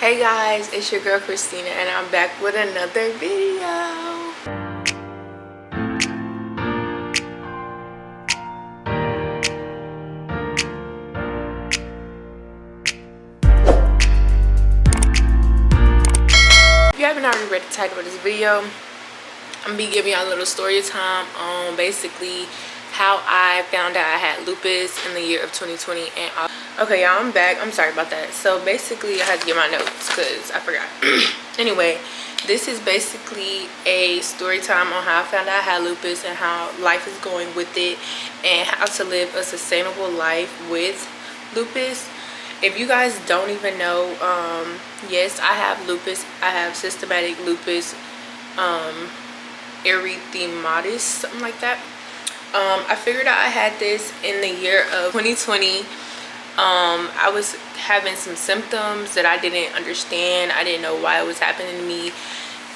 Hey guys, it's your girl Christina and I'm back with another video. If you haven't already read the title of this video, I'm gonna be giving y'all a little story time on basically how I found out I had lupus in the year of 2020. And okay, y'all, I'm back. I'm sorry about that. So basically I had to get my notes because I forgot. Anyway, this is basically a story time on how I found out I had lupus and how life is going with it and how to live a sustainable life with lupus. If you guys don't even know, yes, I have lupus. I have systematic lupus, erythematis, something like that. I figured out I had this in the year of 2020. I was having some symptoms that I didn't understand. I didn't know why it was happening to me,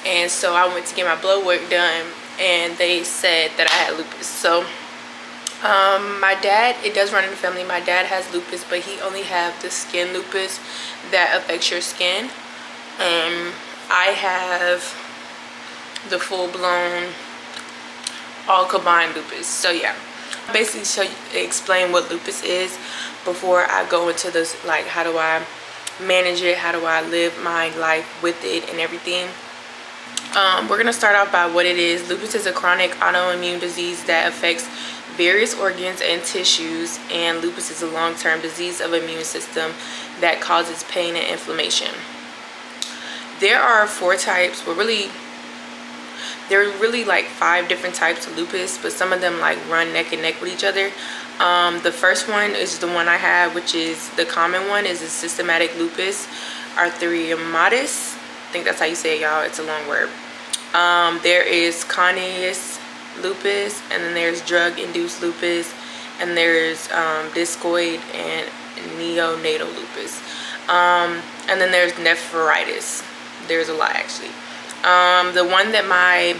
and so I went to get my blood work done and they said that I had lupus. So my dad, it does run in the family. My dad has lupus, but he only have the skin lupus that affects your skin. I have the full-blown all combined lupus. So yeah, basically explain what lupus is before I go into this, like how do I manage it, how do I live my life with it and everything. We're gonna start off by what it is. Lupus is a chronic autoimmune disease that affects various organs and tissues, and lupus is a long-term disease of the immune system that causes pain and inflammation. There are 4 types. There are really like 5 different types of lupus, but some of them like run neck and neck with each other. The first one is the one I have, which is the common one, is a systematic lupus erythematis. I think that's how you say it, y'all. It's a long word. There is cutaneous lupus, and then there's drug-induced lupus, and there's discoid and neonatal lupus, and then there's nephritis. There's a lot actually. The one that my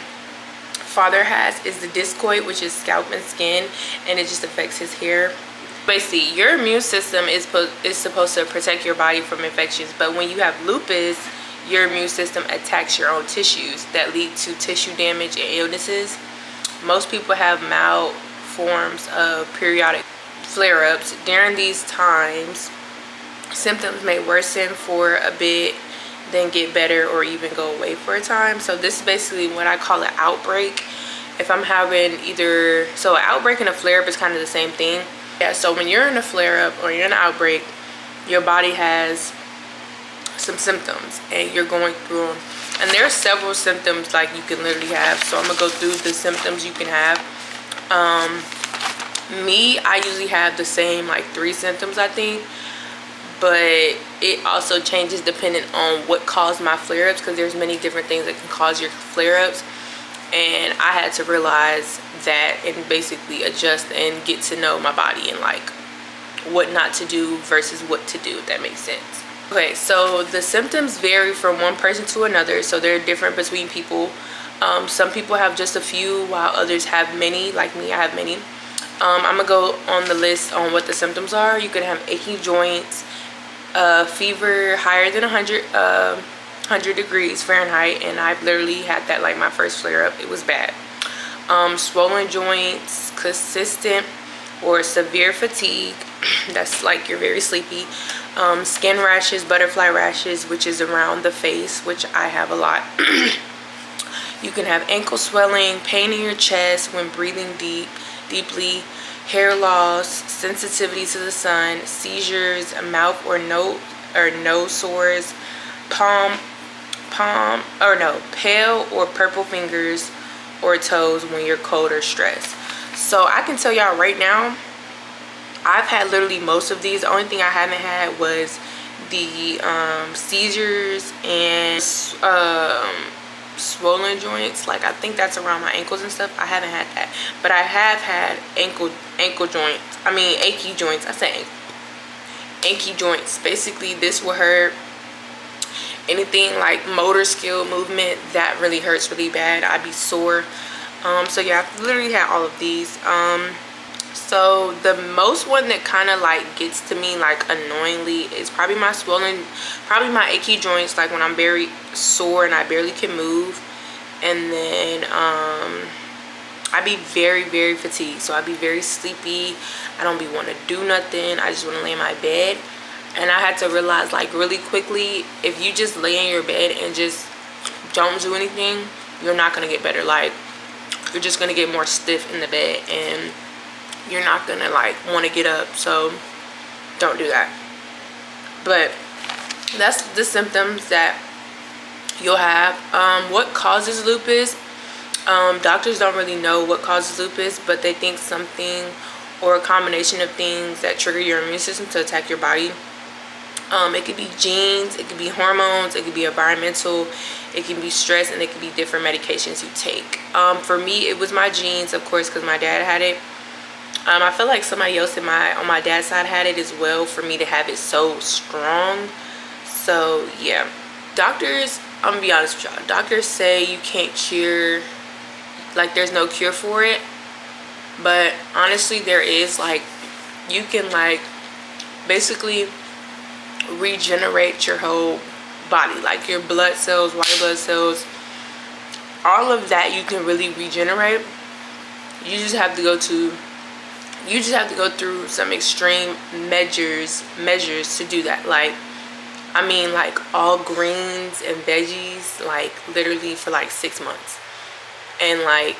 father has is the discoid, which is scalp and skin, and it just affects his hair. Basically, your immune system is supposed to protect your body from infections, but when you have lupus, your immune system attacks your own tissues that lead to tissue damage and illnesses. Most people have mild forms of periodic flare-ups. During these times, symptoms may worsen for a bit, then get better, or even go away for a time. So this is basically what I call an outbreak. If I'm having so an outbreak and a flare-up is kind of the same thing. Yeah, so when you're in a flare-up or you're in an outbreak, your body has some symptoms and you're going through them. And there are several symptoms like you can literally have. So I'm gonna go through the symptoms you can have. I usually have the same like 3 symptoms, I think, but it also changes depending on what caused my flare-ups, because there's many different things that can cause your flare-ups. And I had to realize that and basically adjust and get to know my body and like what not to do versus what to do, if that makes sense. Okay, so the symptoms vary from one person to another, so they're different between people. Some people have just a few while others have many. Like me, I have many. I'm gonna go on the list on what the symptoms are. You can have aching joints, fever higher than 100 degrees Fahrenheit, and I've literally had that like my first flare up. It was bad. Swollen joints, consistent or severe fatigue, that's like you're very sleepy. Skin rashes, butterfly rashes, which is around the face, which I have a lot. You can have ankle swelling, pain in your chest when breathing deeply, hair loss, sensitivity to the sun, seizures, mouth or nose sores, pale or purple fingers or toes when you're cold or stressed. So I can tell y'all right now, I've had literally most of these. The only thing I haven't had was the seizures and swollen joints. Like I think that's around my ankles and stuff. I haven't had that, but I have had ankle joints. I mean achy joints. I say achy joints. Basically, this will hurt. Anything like motor skill, movement, that really hurts really bad. I'd be sore. So yeah, I've literally had all of these. So the most one that kind of like gets to me like annoyingly is probably my swollen, probably my achy joints, like when I'm very sore and I barely can move. And then I be very fatigued, so I be very sleepy. I don't be want to do nothing. I just want to lay in my bed. And I had to realize like really quickly, if you just lay in your bed and just don't do anything, you're not gonna get better. Like, you're just gonna get more stiff in the bed and you're not gonna like want to get up. So don't do that. But that's the symptoms that you'll have. What causes lupus? Doctors don't really know what causes lupus, but they think something or a combination of things that trigger your immune system to attack your body. It could be genes, it could be hormones, it could be environmental, it can be stress, and it could be different medications you take. For me, it was my genes, of course, because my dad had it. I feel like somebody else on my dad's side had it as well, for me to have it so strong. So yeah, doctors, I'm gonna be honest with y'all, doctors say you can't cure, like there's no cure for it, but honestly there is. Like, you can like basically regenerate your whole body, like your blood cells, white blood cells, all of that you can really regenerate. You just have to go through some extreme measures to do that. Like, I mean, like all greens and veggies, like literally for like 6 months. And like,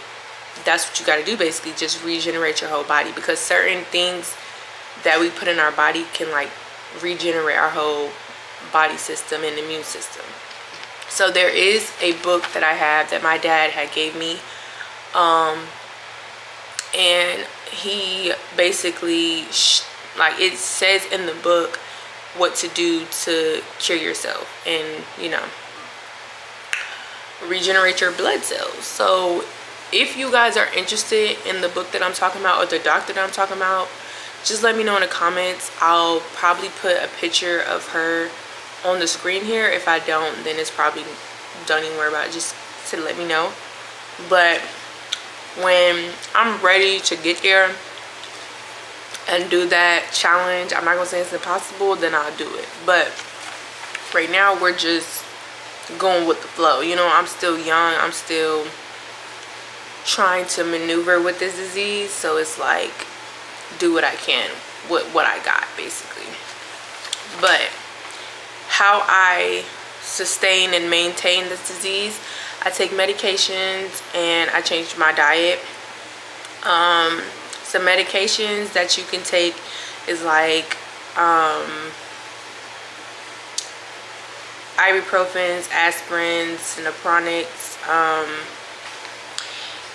that's what you got to do, basically, just regenerate your whole body, because certain things that we put in our body can like regenerate our whole body system and immune system. So there is a book that I have that my dad had gave me, and he basically like, it says in the book what to do to cure yourself and, you know, regenerate your blood cells. So if you guys are interested in the book that I'm talking about, or the doctor that I'm talking about, just let me know in the comments. I'll probably put a picture of her on the screen here. If I don't, then it's probably, don't even worry about it, just to let me know. But when I'm ready to get there and do that challenge, I'm not gonna say it's impossible, then I'll do it. But right now we're just going with the flow. You know, I'm still young, I'm still trying to maneuver with this disease, so it's like, do what I can with what I got, basically. But how I sustain and maintain this disease, I take medications and I changed my diet. Some medications that you can take is like ibuprofens, aspirins, naproxens.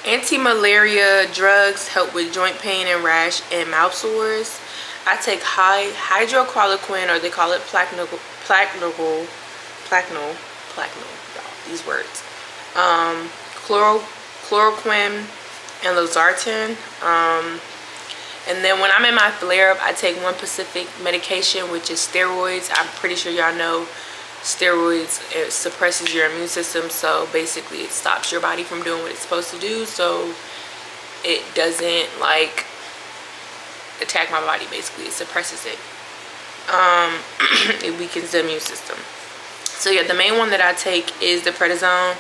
Anti-malaria drugs help with joint pain and rash and mouth sores. I take hydroxychloroquine, or they call it plaquenil, y'all, these words. Chloroquine and losartan. And then when I'm in my flare-up, I take one specific medication, which is steroids. I'm pretty sure y'all know steroids, it suppresses your immune system, so basically it stops your body from doing what it's supposed to do, so it doesn't like attack my body. Basically, it suppresses it. It weakens the immune system. So yeah, the main one that I take is the prednisone,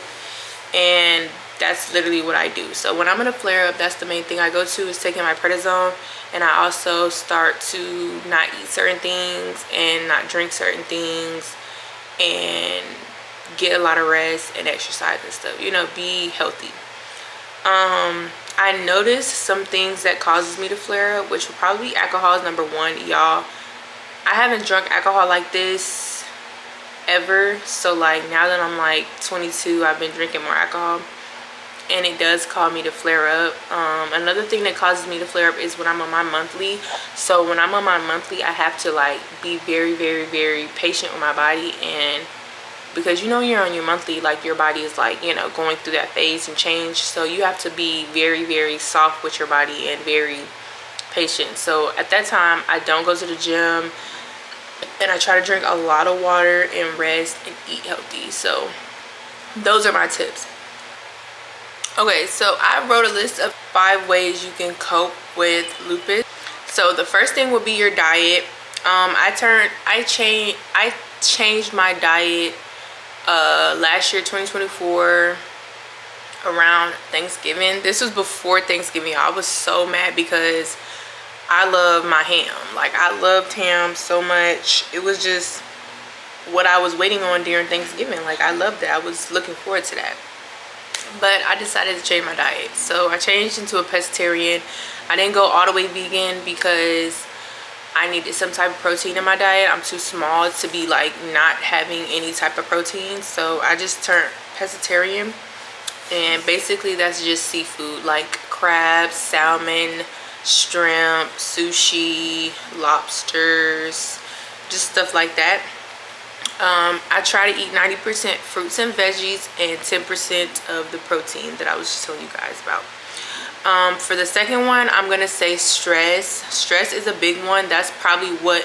and that's literally what I do. So when I'm in a flare-up, that's the main thing I go to, is taking my prednisone. And I also start to not eat certain things and not drink certain things, and get a lot of rest and exercise and stuff, you know, be healthy. I noticed some things that causes me to flare up, which will probably be alcohol is number one. Y'all, I haven't drunk alcohol like this ever, so like now that I'm like 22, I've been drinking more alcohol, and it does cause me to flare up. Another thing that causes me to flare up is when I'm on my monthly. So when I'm on my monthly, I have to like be very patient with my body, and because you know you're on your monthly, like your body is like, you know, going through that phase and change, so you have to be very soft with your body and very patient. So at that time, I don't go to the gym, and I try to drink a lot of water and rest and eat healthy. So those are my tips. Okay, so I wrote a list of 5 ways you can cope with lupus. So the first thing will be your diet. I changed my diet last year, 2024, around Thanksgiving. This was before Thanksgiving. I was so mad because I love my ham. Like, I loved ham so much. It was just what I was waiting on during Thanksgiving. Like, I loved it. I was looking forward to that. But I decided to change my diet. So I changed into a pescatarian. I didn't go all the way vegan because I needed some type of protein in my diet. I'm too small to be like not having any type of protein. So I just turned pescatarian. And basically that's just seafood, like crabs, salmon, shrimp, sushi, lobsters, just stuff like that. I try to eat 90% fruits and veggies and 10% of the protein that I was just telling you guys about. For the second one, I'm gonna say stress. Stress is a big one. That's probably why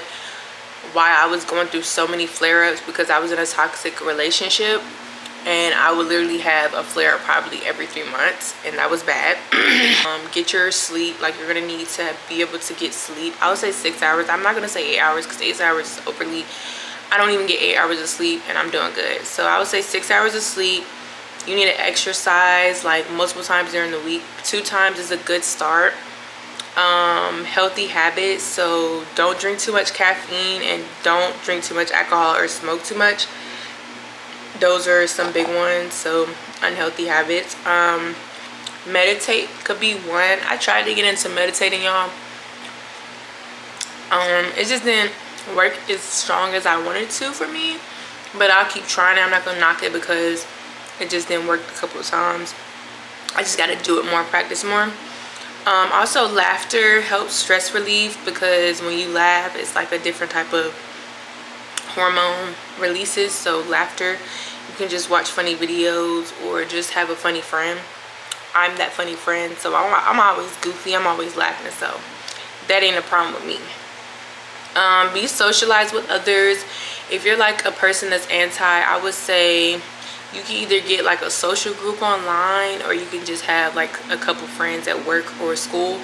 I was going through so many flare-ups, because I was in a toxic relationship and I would literally have a flare-up probably every 3 months, and that was bad. Get your sleep. Like, you're gonna need to be able to get sleep. I would say 6 hours. I'm not gonna say 8 hours because 8 hours is overly. I don't even get 8 hours of sleep and I'm doing good. So I would say 6 hours of sleep. You need to exercise like multiple times during the week. 2 times is a good start. Healthy habits. So don't drink too much caffeine and don't drink too much alcohol or smoke too much. Those are some big ones. So unhealthy habits. Meditate could be one. I tried to get into meditating, y'all. It just didn't work as strong as I wanted to for me, but I'll keep trying it. I'm not gonna knock it because it just didn't work a couple of times. I just got to do it more, practice more. Also, laughter helps stress relief, because when you laugh, it's like a different type of hormone releases. So laughter, you can just watch funny videos or just have a funny friend. I'm that funny friend, so I'm always goofy, I'm always laughing, so that ain't a problem with me. Be socialized with others. If you're like a person that's anti, I would say you can either get like a social group online, or you can just have like a couple friends at work or school.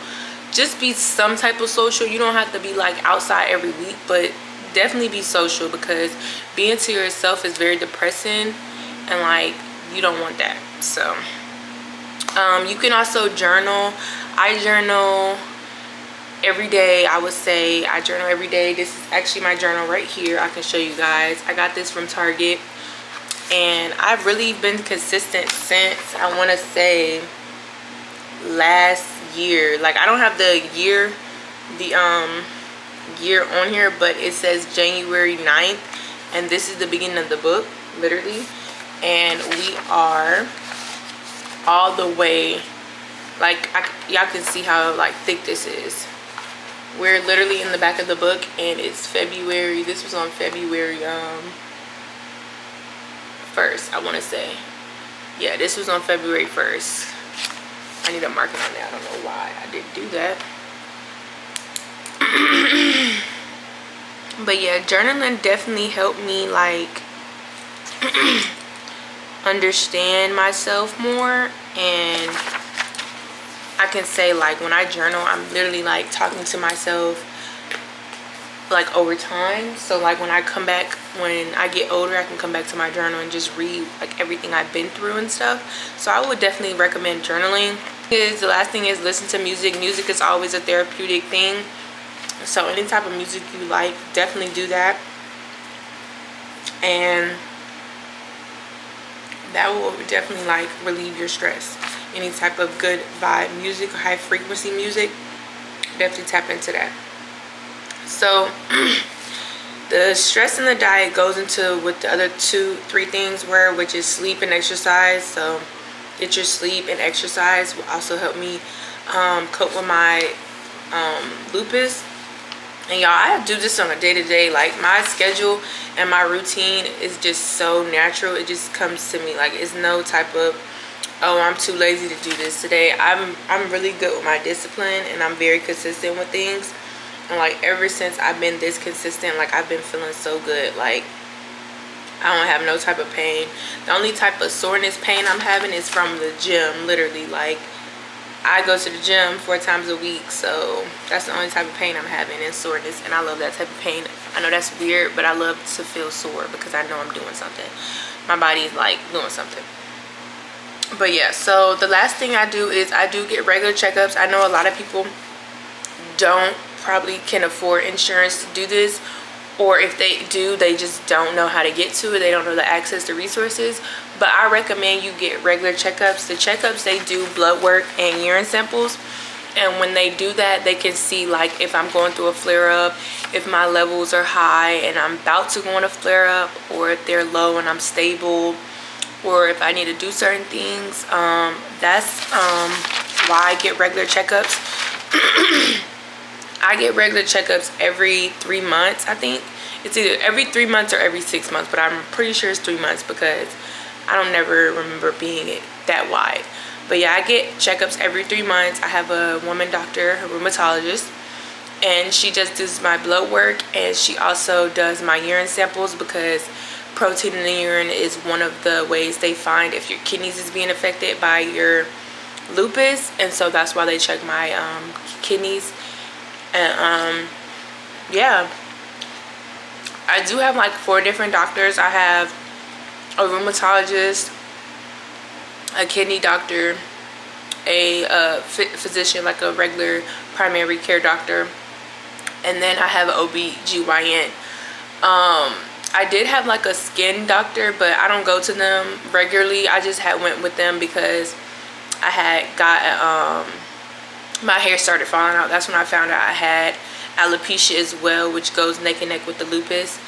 Just be some type of social. You don't have to be like outside every week, but definitely be social, because being to yourself is very depressing and like you don't want that. So you can also journal. I journal every day. I would say I journal every day. This is actually my journal right here. I can show you guys. I got this from Target, and I've really been consistent since, I want to say, last year. Like, I don't have the year on here, but it says January 9th, and this is the beginning of the book, literally. And we are all the way, like, y'all can see how like thick this is. We're literally in the back of the book, and it's February. This was on February 1st, I want to say. Yeah, this was on February 1st. I need a marker on that. I don't know why I didn't do that. But yeah, journaling definitely helped me like understand myself more. And I can say, like, when I journal, I'm literally like talking to myself like over time. So like when I come back, when I get older, I can come back to my journal and just read like everything I've been through and stuff. So I would definitely recommend journaling. The last thing is listen to music. Music is always a therapeutic thing. So any type of music you like, definitely do that. And that will definitely like relieve your stress. Any type of good vibe music, high frequency music, definitely tap into that. So the stress in the diet goes into what the other 2-3 things were, which is sleep and exercise. So get your sleep and exercise will also help me cope with my lupus. And y'all, I do this on a day-to-day. Like, my schedule and my routine is just so natural. It just comes to me. Like, it's no type of, oh, I'm too lazy to do this today. I'm really good with my discipline, and I'm very consistent with things. And like, ever since I've been this consistent, like, I've been feeling so good. Like, I don't have no type of pain. The only type of soreness pain I'm having is from the gym, literally. Like, I go to the gym 4 times a week, so that's the only type of pain I'm having, is soreness. And I love that type of pain. I know that's weird, but I love to feel sore because I know I'm doing something. My body's like doing something. But yeah, so the last thing I do is I do get regular checkups. I know a lot of people probably can afford insurance to do this, or if they do, they just don't know how to get to it. They don't know the access to resources. But I recommend you get regular checkups. The checkups, they do blood work and urine samples, and when they do that, they can see like if I'm going through a flare-up, if my levels are high and I'm about to go on a flare-up, or if they're low and I'm stable, or if I need to do certain things. That's why I get regular checkups. I get regular checkups every 3 months. I think it's either every 3 months or every 6 months, but I'm pretty sure it's 3 months because I don't never remember being that wide. But yeah, I get checkups every 3 months. I have a woman doctor, a rheumatologist, and she just does my blood work, and she also does my urine samples because protein in the urine is one of the ways they find if your kidneys is being affected by your lupus, and so that's why they check my kidneys. And yeah, I do have like 4 different doctors. I have a rheumatologist, a kidney doctor, a physician, like a regular primary care doctor, and then I have an OB/GYN. I did have like a skin doctor, but I don't go to them regularly. I just went with them because I had got my hair started falling out. That's when I found out I had alopecia as well, which goes neck and neck with the lupus.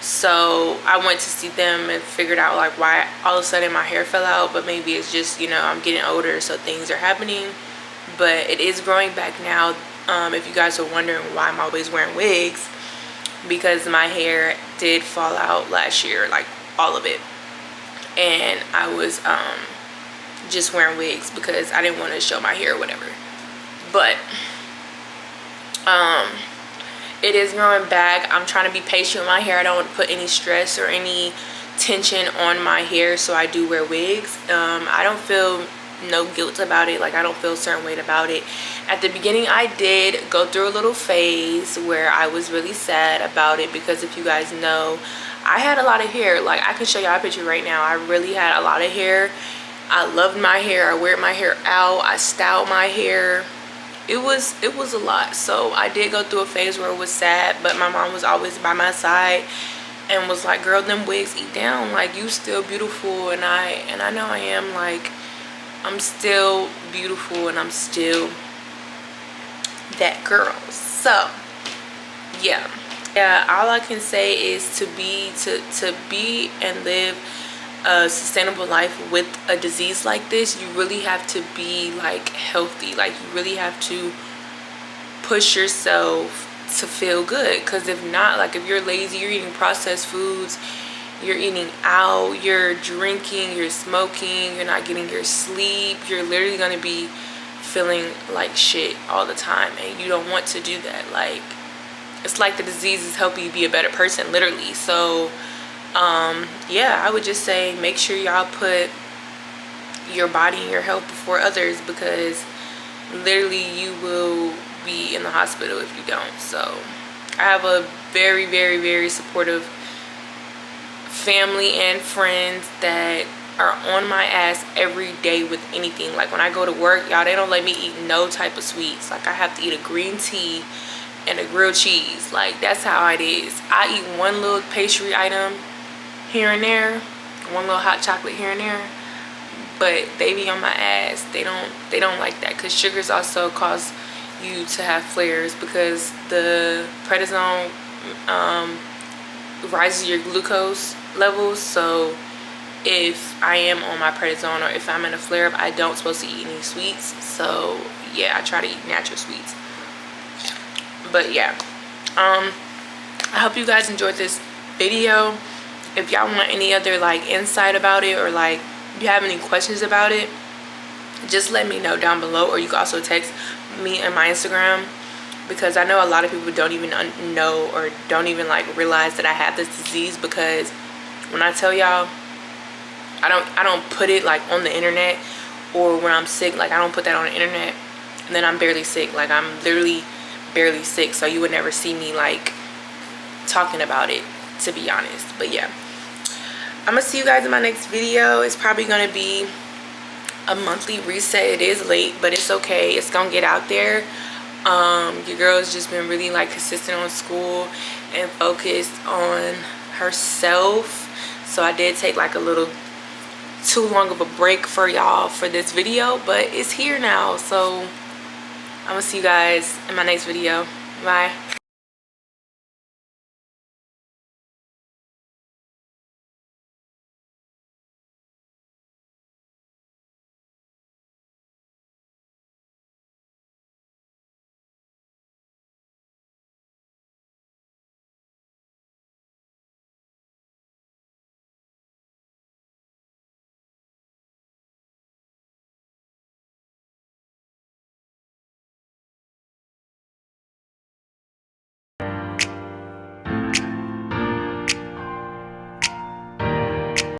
So I went to see them and figured out like why all of a sudden my hair fell out. But maybe it's just, you know, I'm getting older, so things are happening. But it is growing back now. If you guys are wondering why I'm always wearing wigs, because my hair did fall out last year, like all of it, and I was just wearing wigs because I didn't want to show my hair or whatever. But it is growing back. I'm trying to be patient with my hair. I don't want to put any stress or any tension on my hair, so I do wear wigs. I don't feel no guilt about it. Like, I don't feel a certain way about it. At the beginning, I did go through a little phase where I was really sad about it, because if you guys know, I had a lot of hair. Like, I can show y'all a picture right now. I really had a lot of hair. I loved my hair. I wear my hair out. I styled my hair. It was a lot. So I did go through a phase where it was sad, but my mom was always by my side and was like, girl, them wigs eat down. Like, you still beautiful. And I know I am. Like, I'm still beautiful and I'm still that girl. So yeah, all I can say is to be and live a sustainable life with a disease like this, you really have to be like healthy. Like, you really have to push yourself to feel good, because if not, like, if you're lazy, you're eating processed foods, you're eating out, you're drinking, you're smoking, you're not getting your sleep, you're literally going to be feeling like shit all the time, and you don't want to do that. Like, it's like the disease is helping you be a better person, literally. So yeah, I would just say make sure y'all put your body and your health before others, because literally you will be in the hospital if you don't. So I have a very, very, very supportive family and friends that are on my ass every day with anything. Like, when I go to work, y'all, they don't let me eat no type of sweets. Like, I have to eat a green tea and a grilled cheese. Like, that's how it is. I eat one little pastry item here and there, one little hot chocolate here and there, but they be on my ass. They don't like that, because sugars also cause you to have flares, because the prednisone rises your glucose levels. So if I am on my prednisone, or if I'm in a flare-up, I don't supposed to eat any sweets. So yeah, I try to eat natural sweets. But yeah, I hope you guys enjoyed this video. If y'all want any other like insight about it, or like you have any questions about it, just let me know down below, or you can also text me on my Instagram, because I know a lot of people don't even know or don't even like realize that I have this disease, because When I tell y'all, I don't put it like on the internet, or when I'm sick, like I don't put that on the internet, and then I'm barely sick. Like I'm literally barely sick, so you would never see me like talking about it, to be honest. But yeah, I'm gonna see you guys in my next video. It's probably gonna be a monthly reset. It is late, but it's okay. It's gonna get out there. Your girl's just been really like consistent on school and focused on herself, so I did take like a little too long of a break for y'all for this video, but it's here now. So I'm gonna see you guys in my next video. Bye.